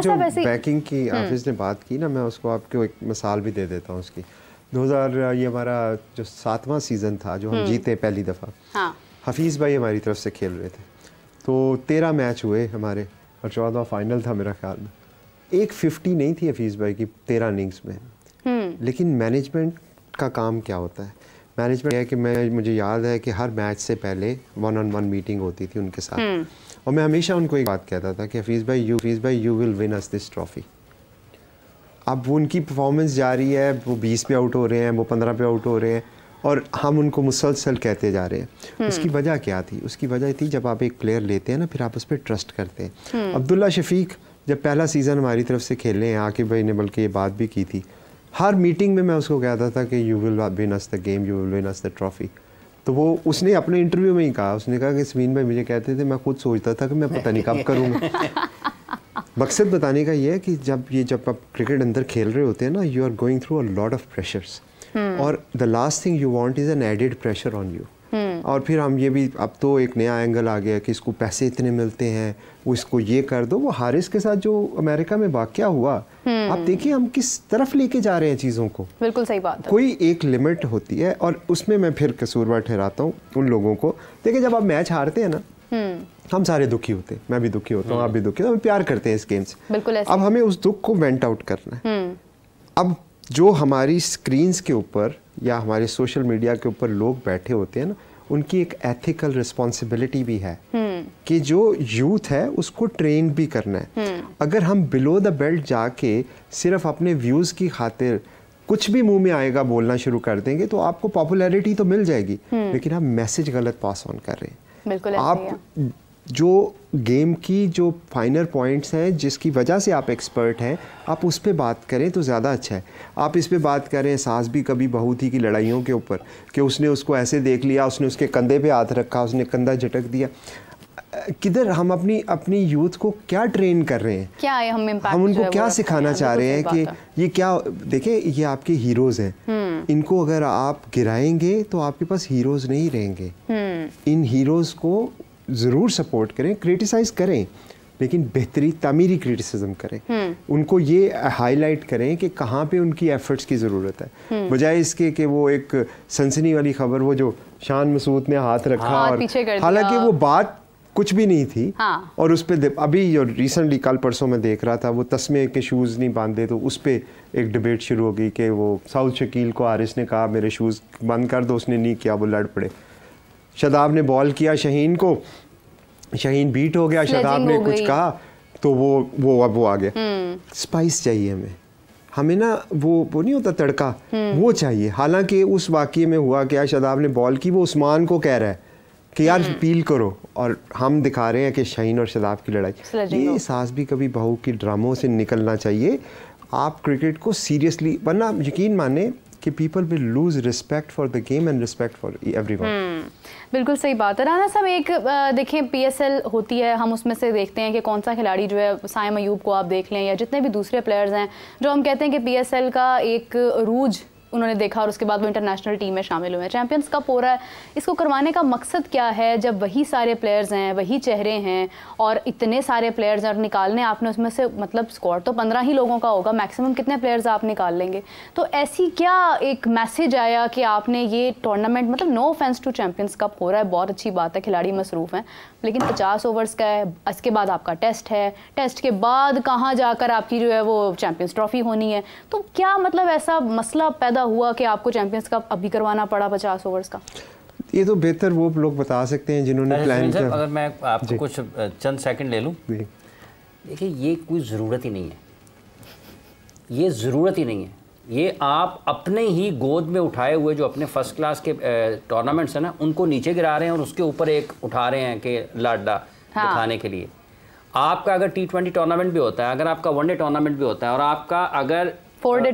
जो बैकिंग की हाफिज ने बात की ना, मैं उसको आपको एक मिसाल भी दे देता हूँ उसकी। 2000 ये हमारा जो 7वां सीज़न था जो हम जीते पहली दफ़ा, हाँ। हफीज़ भाई हमारी तरफ से खेल रहे थे, तो 13 मैच हुए हमारे और 14 फाइनल था मेरा ख्याल में। एक 50 नहीं थी हफीज़ भाई की 13 इनिंग्स में, लेकिन मैनेजमेंट का काम क्या होता है? मैनेजमेंट है कि मुझे याद है कि हर मैच से पहले 1-on-1 मीटिंग होती थी उनके साथ, और मैं हमेशा उनको एक बात कहता था कि हफीज़ भाई you will win us this trophy. अब वो उनकी परफॉर्मेंस जा रही है, वो 20 पे आउट हो रहे हैं, वो 15 पे आउट हो रहे हैं, और हम उनको मुसलसल कहते जा रहे हैं। उसकी वजह क्या थी? उसकी वजह थी जब आप एक प्लेयर लेते हैं ना, फिर आप उस पर ट्रस्ट करते हैं। अब्दुल्ला शफीक जब पहला सीज़न हमारी तरफ से खेलने हैं, आकिब भाई ने बल्कि ये बात भी की थी, हर मीटिंग में मैं उसको कहता था कि you will win us the game, you will win us the trophy. तो वो उसने अपने इंटरव्यू में ही कहा, उसने कहा कि समीन भाई मुझे कहते थे, मैं खुद सोचता था कि मैं पता नहीं कब करूँगा। मकसद बताने का ये है कि जब आप क्रिकेट अंदर खेल रहे होते हैं ना, you are going through a lot of pressures, और the last thing you want is an added pressure on you. और फिर हम ये भी, अब तो एक नया एंगल आ गया कि इसको पैसे इतने मिलते हैं, वो इसको ये कर दो। वो हारिस के साथ जो अमेरिका में वाक़या हुआ, आप देखिए हम किस तरफ लेके जा रहे हैं चीज़ों को। बिल्कुल सही बात है। कोई एक लिमिट होती है, और उसमें मैं फिर कसूरवार ठहराता हूँ उन लोगों को। देखिए जब आप मैच हारते हैं ना, हम सारे दुखी होते हैं, मैं भी दुखी होता हूँ, आप भी दुखी, हम प्यार करते हैं इस गेम से। बिल्कुल ऐसे। अब हमें उस दुख को वेंट आउट करना है। अब जो हमारी स्क्रीन्स के ऊपर या हमारे सोशल मीडिया के ऊपर लोग बैठे होते हैं ना, उनकी एक एथिकल रिस्पॉन्सिबिलिटी भी है कि जो यूथ है उसको ट्रेन भी करना है। अगर हम बिलो द बेल्ट जाके सिर्फ अपने व्यूज़ की खातिर कुछ भी मुंह में आएगा बोलना शुरू कर देंगे, तो आपको पॉपुलैरिटी तो मिल जाएगी, लेकिन आप मैसेज गलत पास ऑन कर रहे हैं। बिल्कुल आप जो गेम की जो फाइनर पॉइंट्स हैं जिसकी वजह से आप एक्सपर्ट हैं, आप उस पर बात करें तो ज़्यादा अच्छा है। आप इस पे बात करें सास भी कभी बहू थी की लड़ाइयों के ऊपर, कि उसने उसको ऐसे देख लिया, उसने उसके कंधे पे हाथ रखा, उसने कंधा झटक दिया। किधर हम अपनी यूथ को क्या ट्रेन कर रहे हैं, क्या है, हम उनको क्या सिखाना चाह रहे हैं कि ये क्या। देखिए ये आपके हीरोज़ हैं, इनको अगर आप गिराएंगे तो आपके पास हीरोज़ नहीं रहेंगे। इन हीरोज़ को ज़रूर सपोर्ट करें, क्रिटिसाइज़ करें, लेकिन बेहतरी तामीरी क्रिटिसिज्म करें। उनको ये हाईलाइट करें कि कहाँ पे उनकी एफर्ट्स की ज़रूरत है, बजाय इसके कि वो एक सनसनी वाली खबर, वो जो शान मसूद ने हाथ रखा और हालांकि वो बात कुछ भी नहीं थी, हाँ। और उस पर अभी रिसेंटली कल परसों में देख रहा था, वो तस्मे के शूज़ नहीं बांधे, तो उस पर एक डिबेट शुरू हो गई कि वो साउथ शकील को हारिस ने कहा मेरे शूज़ बंद कर दो, उसने नहीं किया, वो लड़ पड़े। शादाब ने बॉल किया शहीन को, शहीन बीट हो गया, शादाब ने कुछ कहा तो वो आ गया। स्पाइस चाहिए हमें ना, वो नहीं होता तड़का, वो चाहिए। हालांकि उस वाक़ये में हुआ क्या, शादाब ने बॉल की, वो उस्मान को कह रहा है कि यार अपील करो, और हम दिखा रहे हैं कि शाहीन और शादाब की लड़ाई। ये सास भी कभी बहू की ड्रामों से निकलना चाहिए। आप क्रिकेट को सीरियसली, वरना यकीन माने कि people will lose respect for the game and respect for everyone. बिल्कुल सही बात है। राना साहब एक देखें PSL होती है, हम उसमें से देखते हैं कि कौन सा खिलाड़ी जो है, साइम अयूब को आप देख लें या जितने भी दूसरे प्लेयर्स हैं, जो हम कहते हैं कि PSL का एक रूज उन्होंने देखा और उसके बाद वो इंटरनेशनल टीम में शामिल हुए हैं। चैंपियंस कप हो रहा है, इसको करवाने का मकसद क्या है जब वही सारे प्लेयर्स हैं, वही चेहरे हैं और इतने सारे प्लेयर्स हैं, और निकालने आपने उसमें से, मतलब स्क्वाड तो 15 ही लोगों का होगा मैक्सिमम, कितने प्लेयर्स आप निकाल लेंगे? तो ऐसी क्या एक मैसेज आया कि आपने ये टूर्नामेंट, मतलब no offence to champions cup हो रहा है, बहुत अच्छी बात है, खिलाड़ी मसरूफ़ हैं, लेकिन 50 ओवर्स का है, इसके बाद आपका टेस्ट है, टेस्ट के बाद कहाँ जाकर आपकी जो है वो चैंपियंस ट्रॉफी होनी है। तो क्या मतलब ऐसा मसला पैदा हुआ कि आपको चैंपियंस कप अभी करवाना पड़ा 50 ओवर्स का? ये तो बेहतर वो लोग बता सकते हैं जिन्होंने प्लान किया। अगर मैं आपको कुछ चंद सेकंड ले लूं, देखिए ये कोई ज़रूरत ही नहीं है, ये ज़रूरत ही नहीं है। ये आप अपने ही गोद में उठाए हुए जो अपने फर्स्ट क्लास के टूर्नामेंट्स हैं ना, उनको नीचे गिरा रहे हैं और उसके ऊपर एक उठा रहे हैं कि लाडा दिखाने के लिए। आपका अगर T20 टूर्नामेंट भी होता है, अगर आपका वनडे टूर्नामेंट भी होता है, और आपका अगर 4-डे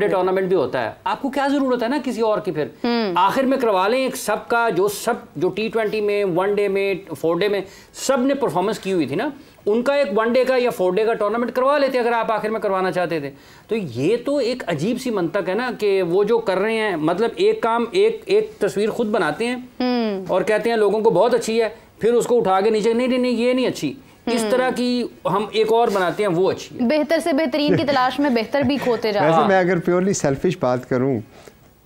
टूर्नामेंट भी होता है, आपको क्या जरूरत है ना किसी और की? फिर आखिर में करवा लें एक सबका, जो T20 में, वनडे में, 4-डे में सब ने परफॉर्मेंस की हुई थी ना, उनका एक वनडे का या 4-डे का टूर्नामेंट करवा लेते अगर आप आखिर में करवाना चाहते थे। तो ये तो एक अजीब सी मंतक है ना कि वो जो कर रहे हैं, मतलब एक काम, एक तस्वीर खुद बनाते हैं और कहते हैं लोगों को बहुत अच्छी है, फिर उसको उठा के नीचे, नहीं ये नहीं अच्छी, इस तरह की हम एक और बनाते हैं, वो अच्छी है। बेहतर से बेहतरीन की तलाश में बेहतर भी खोते जा रहे हैं। वैसे मैं अगर प्योरली सेल्फिश बात करूं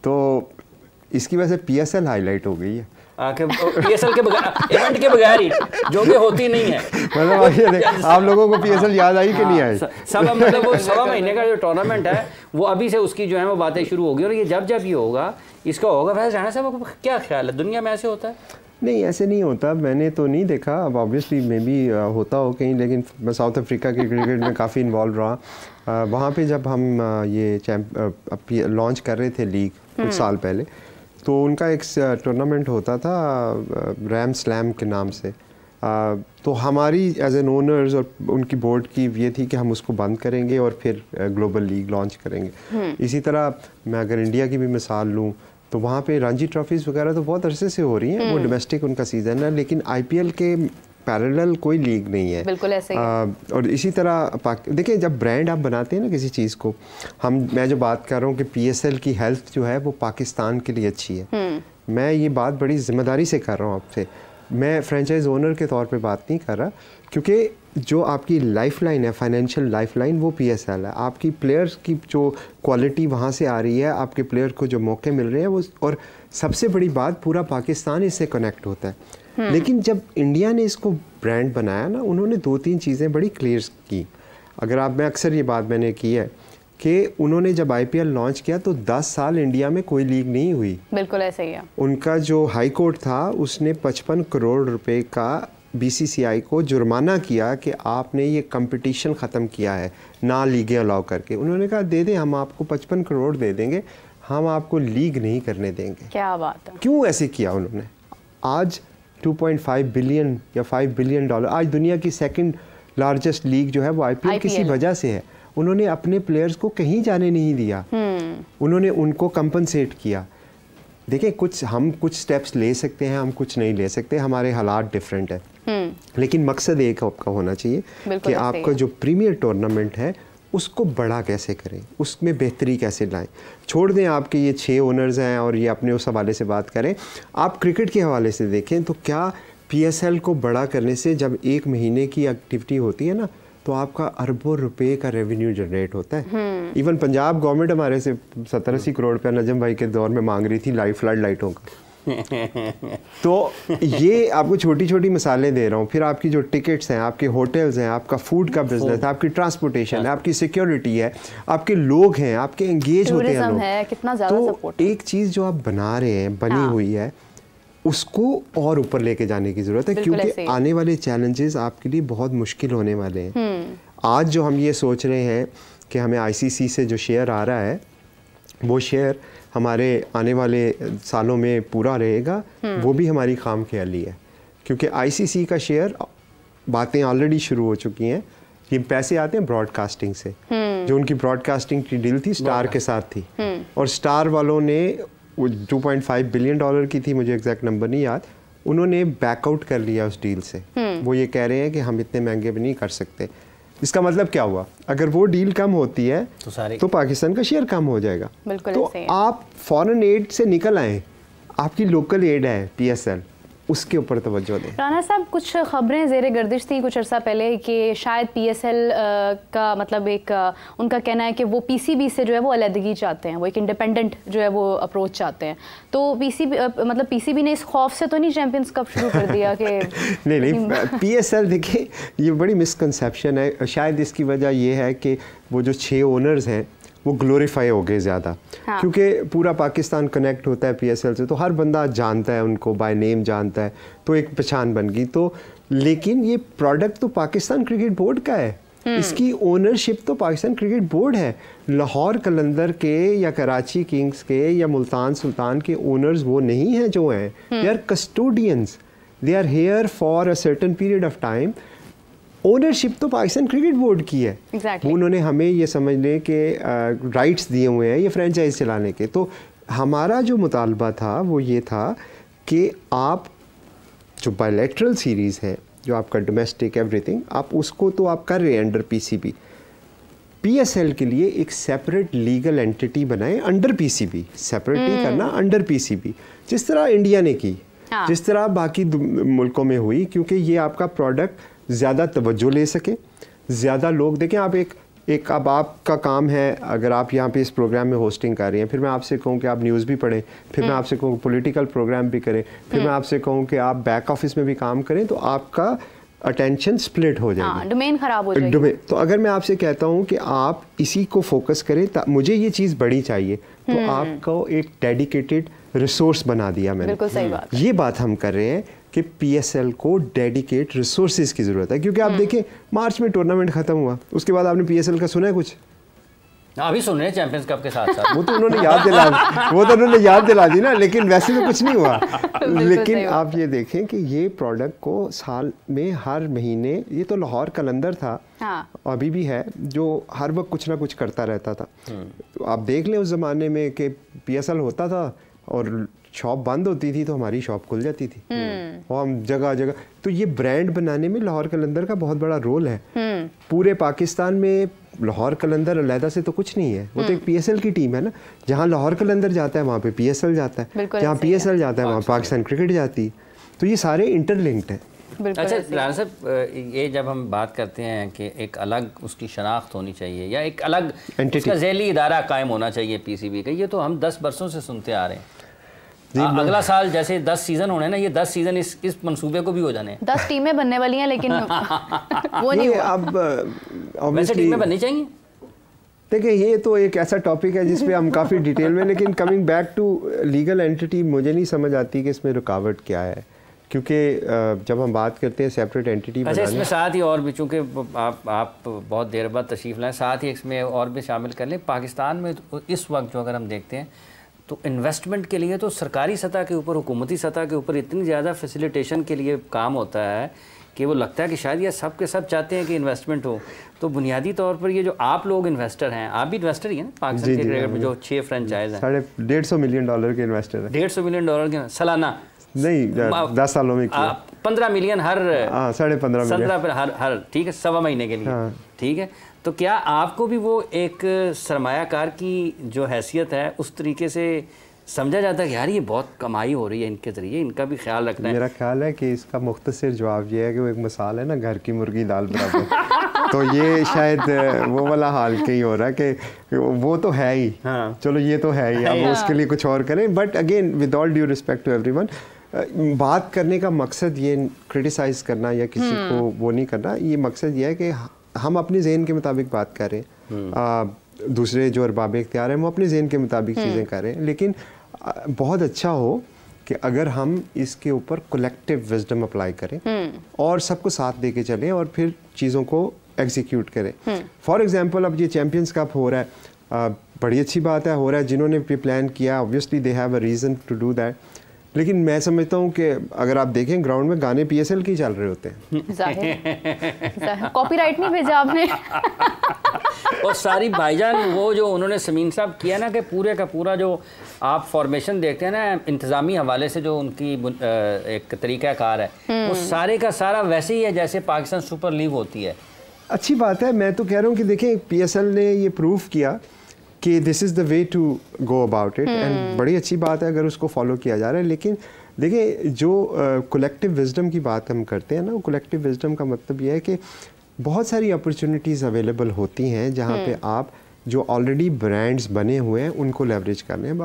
तो इसकी वजह से PSL हाईलाइट हो गई है। PSL के बगैर, इवेंट के बगैर ही, जो कि होती नहीं है। मतलब आप लोगों को PSL याद आई कि नहीं आई? सब मतलब वो 1.25 महीने का जो टूर्नामेंट है वो अभी से उसकी जो है वो बातें शुरू होगी, और ये जब जब ये होगा इसका होगा। वैसे राणा साहब क्या ख्याल है, दुनिया में ऐसे होता है? नहीं, ऐसे नहीं होता, मैंने तो नहीं देखा। अब ऑब्वियसली मे बी होता हो कहीं, लेकिन मैं साउथ अफ्रीका के क्रिकेट में काफ़ी इन्वॉल्व रहा। वहाँ पे जब हम ये लॉन्च कर रहे थे लीग कुछ साल पहले, तो उनका एक टूर्नामेंट होता था रैम स्लैम के नाम से। तो हमारी एज एन ओनर्स और उनकी बोर्ड की ये थी कि हम उसको बंद करेंगे और फिर ग्लोबल लीग लॉन्च करेंगे। इसी तरह मैं अगर इंडिया की भी मिसाल लूँ तो वहाँ पे रणजी ट्रॉफीज़ वगैरह तो बहुत अरसे से हो रही हैं, वो डोमेस्टिक उनका सीज़न है, लेकिन IPL के पैरेलल कोई लीग नहीं है। बिल्कुल ऐसे ही। और इसी तरह देखिए, जब ब्रांड आप बनाते हैं ना किसी चीज़ को, मैं जो बात कर रहा हूँ कि PSL की हेल्थ जो है वो पाकिस्तान के लिए अच्छी है। मैं ये बात बड़ी जिम्मेदारी से कर रहा हूँ आपसे, मैं फ्रेंचाइज ओनर के तौर पे बात नहीं कर रहा, क्योंकि जो आपकी लाइफलाइन है, फाइनेंशियल लाइफलाइन, वो PSL है। आपकी प्लेयर्स की जो क्वालिटी वहाँ से आ रही है, आपके प्लेयर को जो मौके मिल रहे हैं वो, और सबसे बड़ी बात पूरा पाकिस्तान इससे कनेक्ट होता है। लेकिन जब इंडिया ने इसको ब्रांड बनाया ना, उन्होंने 2-3 चीज़ें बड़ी क्लियर की। अगर मैं अक्सर ये बात मैंने की है कि उन्होंने जब IPL लॉन्च किया तो 10 साल इंडिया में कोई लीग नहीं हुई। बिल्कुल ऐसे ही है। उनका जो हाई कोर्ट था उसने 55 करोड़ रुपए का BCCI को जुर्माना किया कि आपने ये कंपटीशन ख़त्म किया है ना लीगें अलाउ करके। उन्होंने कहा दे दें, हम आपको 55 करोड़ दे देंगे, हम आपको लीग नहीं करने देंगे। क्या बात है। क्यों ऐसे किया उन्होंने? आज 2.5 बिलियन या $5 बिलियन, आज दुनिया की सेकंड लार्जेस्ट लीग जो है वो IPL किसी वजह से है। उन्होंने अपने प्लेयर्स को कहीं जाने नहीं दिया, उन्होंने उनको कंपनसेट किया। देखिए, हम कुछ स्टेप्स ले सकते हैं, हम कुछ नहीं ले सकते, हमारे हालात डिफरेंट है, लेकिन मकसद एक आपका होना चाहिए कि आपका जो प्रीमियर टूर्नामेंट है उसको बड़ा कैसे करें, उसमें बेहतरी कैसे लाएं। छोड़ दें आपके ये 6 ओनर्स हैं और ये अपने उस हवाले से बात करें, आप क्रिकेट के हवाले से देखें तो क्या PSL को बड़ा करने से जब 1 महीने की एक्टिविटी होती है ना, तो आपका अरबों रुपए का रेवेन्यू जनरेट होता है। इवन पंजाब गवर्नमेंट हमारे से 70-80 करोड़ रुपया नजम भाई के दौर में मांग रही थी फ्लड लाइटों का। तो ये आपको छोटी छोटी मिसालें दे रहा हूँ। फिर आपकी जो टिकट्स हैं, आपके होटल्स हैं, आपका फूड का बिजनेस है, आपकी ट्रांसपोर्टेशन है, आपकी सिक्योरिटी है, आपके लोग हैं, आपके एंगेज होते हैं लोग, कितना ज़्यादा सपोर्ट। तो एक चीज़ जो आप बना रहे हैं, बनी हुई है, उसको और ऊपर लेके जाने की ज़रूरत है, क्योंकि आने वाले चैलेंजेस आपके लिए बहुत मुश्किल होने वाले हैं। आज जो हम ये सोच रहे हैं कि हमें ICC से जो शेयर आ रहा है, वो शेयर हमारे आने वाले सालों में पूरा रहेगा, वो भी हमारी खाम ख्याली है, क्योंकि ICC का शेयर, बातें ऑलरेडी शुरू हो चुकी हैं। ये पैसे आते हैं ब्रॉडकास्टिंग से, जो उनकी ब्रॉडकास्टिंग की डील थी स्टार के साथ थी, और स्टार वालों ने वो $2.5 बिलियन की थी, मुझे एग्जैक्ट नंबर नहीं याद, उन्होंने बैकआउट कर लिया उस डील से। वो ये कह रहे हैं कि हम इतने महंगे भी नहीं कर सकते। इसका मतलब क्या हुआ? अगर वो डील कम होती है तो पाकिस्तान का शेयर कम हो जाएगा। तो आप फॉरेन एड से निकल आए, आपकी लोकल एड है PSL, उसके ऊपर तवज्जो दें। राना साहब, कुछ खबरें ज़ेरे गर्दिश थी कुछ अर्सा पहले कि शायद PSL का मतलब एक उनका कहना है कि वो PCB से जो है वो अलहदगी चाहते हैं, वो एक इंडिपेंडेंट जो है वो अप्रोच चाहते हैं। तो PCB ने इस खौफ से तो नहीं चैंपियंस कप शुरू कर दिया कि नहीं PSL, देखिए ये बड़ी मिसकंसेप्शन है। शायद इसकी वजह ये है कि वो जो 6 ओनर्स हैं वो ग्लोरीफाई हो गए ज़्यादा, क्योंकि पूरा पाकिस्तान कनेक्ट होता है PSL से, तो हर बंदा जानता है उनको, बाय नेम जानता है, तो एक पहचान बन गई। तो लेकिन ये प्रोडक्ट तो पाकिस्तान क्रिकेट बोर्ड का है, इसकी ओनरशिप तो पाकिस्तान क्रिकेट बोर्ड है। लाहौर कलंदर के या कराची किंग्स के या मुल्तान सुल्तान के ओनर्स वो नहीं हैं जो हैं, they are custodians, they are here for a certain period of time. Ownership तो पाकिस्तान क्रिकेट बोर्ड की है। उन्होंने हमें ये समझने के राइट्स दिए हुए हैं ये फ्रेंचाइज चलाने के। तो हमारा जो मुतालबा था वो ये था कि आप जो बायलैटरल सीरीज़ है, जो आपका डोमेस्टिक एवरीथिंग, आप उसको तो आप कर रहे हैं अंडर PCB। PSL के लिए एक सेपरेट लीगल एंटिटी बनाएं अंडर PCB, सेपरेट नहीं करना, अंडर PCB, जिस तरह इंडिया ने की, जिस तरह बाकी मुल्कों में हुई, क्योंकि ये आपका प्रोडक्ट ज़्यादा तवज्जो ले सके, ज़्यादा लोग देखें। आप एक अब आपका काम है, अगर आप यहाँ पे इस प्रोग्राम में होस्टिंग कर रही हैं, फिर मैं आपसे कहूँ कि आप न्यूज़ भी पढ़ें, फिर मैं आपसे कहूँ पॉलिटिकल प्रोग्राम भी करें, फिर मैं आपसे कहूँ कि आप बैक ऑफिस में भी काम करें, तो आपका अटेंशन स्प्लिट हो जाएगी, डोमेन खराब हो जाएगी। तो अगर मैं आपसे कहता हूँ कि आप इसी को फोकस करें, मुझे ये चीज़ बड़ी चाहिए, तो आपको एक डेडिकेटेड रिसोर्स बना दिया मैंने। बिल्कुल सही बात। ये बात हम कर रहे हैं कि पीएसएल को डेडिकेट रिसोर्सेज की ज़रूरत है, क्योंकि आप देखें मार्च में टूर्नामेंट ख़त्म हुआ, उसके बाद आपने पीएसएल का सुना है कुछ? अभी सुन रहे हैं चैंपियंस कप के साथ साथ। वो तो उन्होंने याद दिला दी ना, लेकिन वैसे तो कुछ नहीं हुआ। लेकिन आप ये देखें कि ये प्रोडक्ट को साल में हर महीने, ये तो लाहौर कलंदर था, अभी भी है, जो हर वक्त कुछ ना कुछ करता रहता था। तो आप देख लें उस ज़माने में कि पीएसएल होता था और शॉप बंद होती थी तो हमारी शॉप खुल जाती थी, और हम जगह जगह, तो ये ब्रांड बनाने में लाहौर कलंदर का बहुत बड़ा रोल है। पूरे पाकिस्तान में लाहौर कलंदर अलहदा से तो कुछ नहीं है, वो तो एक पीएसएल की टीम है ना। जहाँ लाहौर कलंदर जाता है वहाँ पे पीएसएल जाता है, जहाँ पीएसएल जाता है वहाँ पाकिस्तान क्रिकेट जाती है, तो ये सारे इंटरलिंक्ड हैं। अच्छा राना साहब, ये जब हम बात करते हैं कि एक अलग उसकी शनाख्त होनी चाहिए या एक अलग उसका ज़ैली इदारा कायम होना चाहिए पीसीबी का, ये तो हम 10 बरसों से सुनते आ रहे हैं। अगला साल जैसे 10 सीज़न होने ना, ये 10 सीज़न इस मंसूबे को भी हो जाने, 10 टीमें बनने वाली हैं, लेकिन वो नहीं हुआ। अब वैसे टीमें बननी चाहिए। देखिए ये तो एक ऐसा टॉपिक है जिस पे हम काफ़ी डिटेल में, लेकिन coming back to legal entity, मुझे नहीं समझ आती कि इसमें रुकावट क्या है, क्योंकि जब हम बात करते हैं सेपरेट एंटिटी बनाने, इसमें साथ ही और भी, चूँकि आप बहुत देर बाद तशरीफ़ लाएँ, साथ ही इसमें और भी शामिल कर लें। पाकिस्तान में इस वक्त जो अगर हम देखते हैं तो इन्वेस्टमेंट के लिए तो सरकारी सतह के ऊपर, हुकूमती सतह के ऊपर इतनी ज़्यादा फैसिलिटेशन के लिए काम होता है कि वो लगता है कि शायद ये सब के सब चाहते हैं कि इन्वेस्टमेंट हो। तो बुनियादी तौर पर ये जो आप लोग इन्वेस्टर हैं, आप भी इन्वेस्टर ही हैं ना पाकिस्तान के क्रिकेट में, जो 6 फ्रेंचाइज हैं, $150 मिलियन के इन्वेस्टर हैं। $150 मिलियन के सालाना नहीं, 10 सालों में 15 मिलियन हर 15.5 मिलियन हर, ठीक है, 1.25 महीने के लिए, ठीक है। तो क्या आपको भी वो एक सरमायाकार की जो हैसियत है उस तरीके से समझा जाता है कि यार ये बहुत कमाई हो रही है इनके ज़रिए, इनका भी ख्याल रखना है? मेरा ख्याल है कि इसका मुख्तसर जवाब ये है कि वो एक मिसाल है ना, घर की मुर्गी दाल बराबर। तो ये शायद वो वाला हाल के ही हो रहा है कि वो तो है ही, चलो ये तो है ही, अब उसके लिए कुछ और करें। But again with all due respect to everyone, बात करने का मकसद ये क्रिटिसाइज़ करना या किसी को वो नहीं करना, ये मकसद ये है कि हम अपने जहन के मुताबिक बात कर रहे हैं, दूसरे जो अरबाब इख्तियार हैं वो अपने जहन के मुताबिक चीज़ें कर रहे हैं, लेकिन बहुत अच्छा हो कि अगर हम इसके ऊपर कलेक्टिव विजडम अप्लाई करें और सबको साथ दे के चलें और फिर चीज़ों को एग्जीक्यूट करें। फॉर एग्जांपल अब ये चैम्पियंस कप हो रहा है, बड़ी अच्छी बात है, हो रहा है, जिन्होंने भी प्लान किया obviously they have a reason to do that, लेकिन मैं समझता हूँ कि अगर आप देखें ग्राउंड में गाने पीएसएल के चल रहे होते हैं। कॉपीराइट नहीं भेजा आपने? और सारी भाईजान वो जो उन्होंने समीन साहब किया ना कि पूरे का पूरा जो आप फॉर्मेशन देखते हैं ना, इंतज़ामी हवाले से जो उनकी एक तरीक़ाकार है, वो सारे का सारा वैसे ही है जैसे पाकिस्तान सुपर लीग होती है। अच्छी बात है, मैं तो कह रहा हूँ कि देखें पीएसएल ने ये प्रूव किया कि this is the way to go about it, and बड़ी अच्छी बात है अगर उसको फॉलो किया जा रहा है। लेकिन देखिए जो कलेक्टिव विजडम की बात हम करते हैं ना, वो कलेक्टिव विजडम का मतलब ये है कि बहुत सारी अपॉर्चुनिटीज़ अवेलेबल होती हैं जहाँ पे आप जो ऑलरेडी ब्रांड्स बने हुए हैं उनको लेवरेज कर रहे हैं।